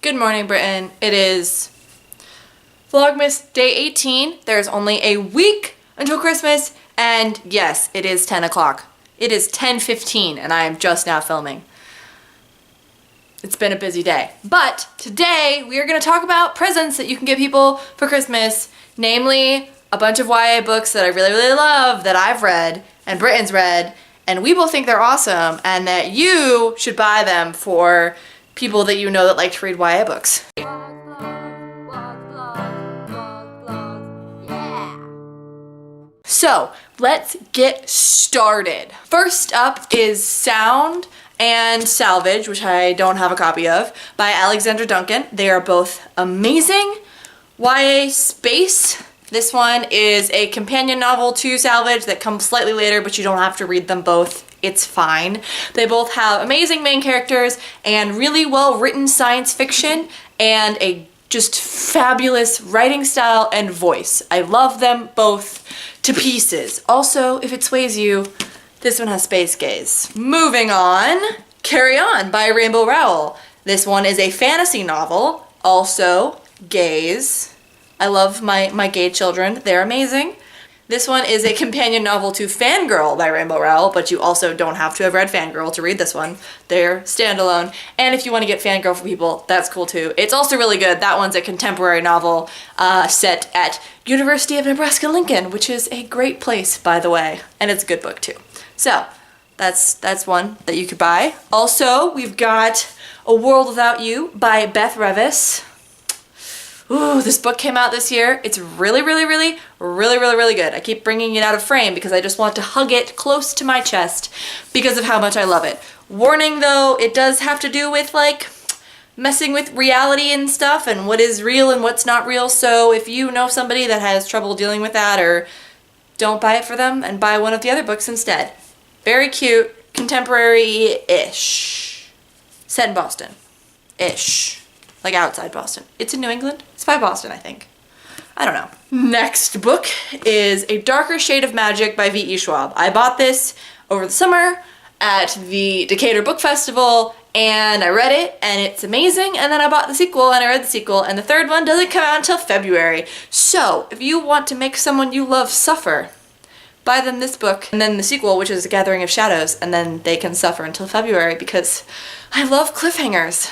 Good morning, Britain. It is Vlogmas day 18. There's only a week until Christmas, and yes, it is 10 o'clock. It is 10:15, and I am just now filming. It's been a busy day. But today, we are going to talk about presents that you can give people for Christmas, namely a bunch of YA books that I really, really love, that I've read, and Britain's read, and we both think they're awesome, and that you should buy them for people that you know that like to read YA books. So, let's get started. First up is Sound and Salvage, which I don't have a copy of, by Alexandra Duncan. They are both amazing YA space. This one is a companion novel to Salvage that comes slightly later, but you don't have to read them both. It's fine. They both have amazing main characters and really well-written science fiction and a just fabulous writing style and voice. I love them both to pieces. Also, if it sways you, this one has space gaze. Moving on, Carry On by Rainbow Rowell. This one is a fantasy novel, also gaze. I love my gay children. They're amazing. This one is a companion novel to Fangirl by Rainbow Rowell, but you also don't have to have read Fangirl to read this one. They're standalone. And if you want to get Fangirl for people, that's cool too. It's also really good. That one's a contemporary novel set at University of Nebraska-Lincoln, which is a great place, by the way. And it's a good book too. So, that's one that you could buy. Also, we've got A World Without You by Beth Revis. Ooh, this book came out this year. It's really good. I keep bringing it out of frame because I just want to hug it close to my chest because of how much I love it. Warning though, it does have to do with like messing with reality and stuff and what is real and what's not real. So if you know somebody that has trouble dealing with that, or don't buy it for them and buy one of the other books instead. Very cute, contemporary-ish. Set in Boston-ish. Like outside Boston. It's in New England. It's by Boston, I think. I don't know. Next book is A Darker Shade of Magic by V.E. Schwab. I bought this over the summer at the Decatur Book Festival, and I read it, and it's amazing, and then I bought the sequel, and I read the sequel, and the third one doesn't come out until February. So, if you want to make someone you love suffer, buy them this book, and then the sequel, which is A Gathering of Shadows, and then they can suffer until February, because I love cliffhangers.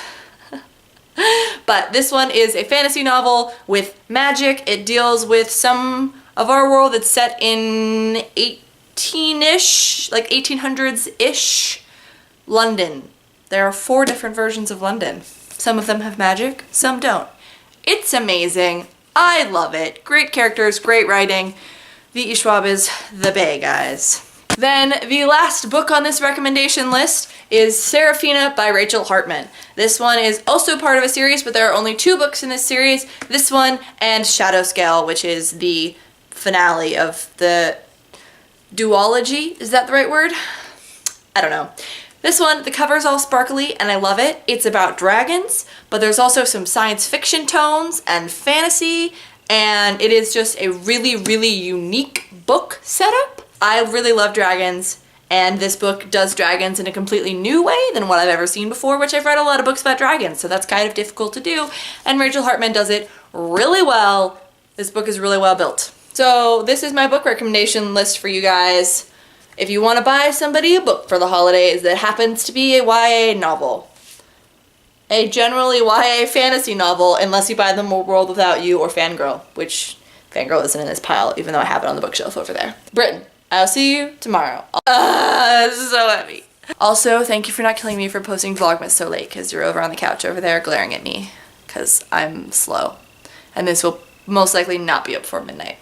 But this one is a fantasy novel with magic. It deals with some of our world that's set in 18-ish, like 1800s-ish London. There are 4 different versions of London. Some of them have magic, some don't. It's amazing. I love it. Great characters, great writing. V.E. Schwab is the bae, guys. Then the last book on this recommendation list is Sarafina by Rachel Hartman. This one is also part of a series, but there are only 2 books in this series. This one and Shadow Scale, which is the finale of the duology. Is that the right word? I don't know. This one, the cover's all sparkly and I love it. It's about dragons, but there's also some science fiction tones and fantasy, and it is just a really unique book setup. I really love dragons, and this book does dragons in a completely new way than what I've ever seen before, which I've read a lot of books about dragons, so that's kind of difficult to do, and Rachel Hartman does it really well. This book is really well built. So this is my book recommendation list for you guys. If you want to buy somebody a book for the holidays that happens to be a YA novel, a generally YA fantasy novel, unless you buy them A World Without You or Fangirl, which Fangirl isn't in this pile, even though I have it on the bookshelf over there. Britain. I'll see you tomorrow. This is so heavy. Also, thank you for not killing me for posting Vlogmas so late, because you're over on the couch over there glaring at me, because I'm slow. And this will most likely not be up before midnight.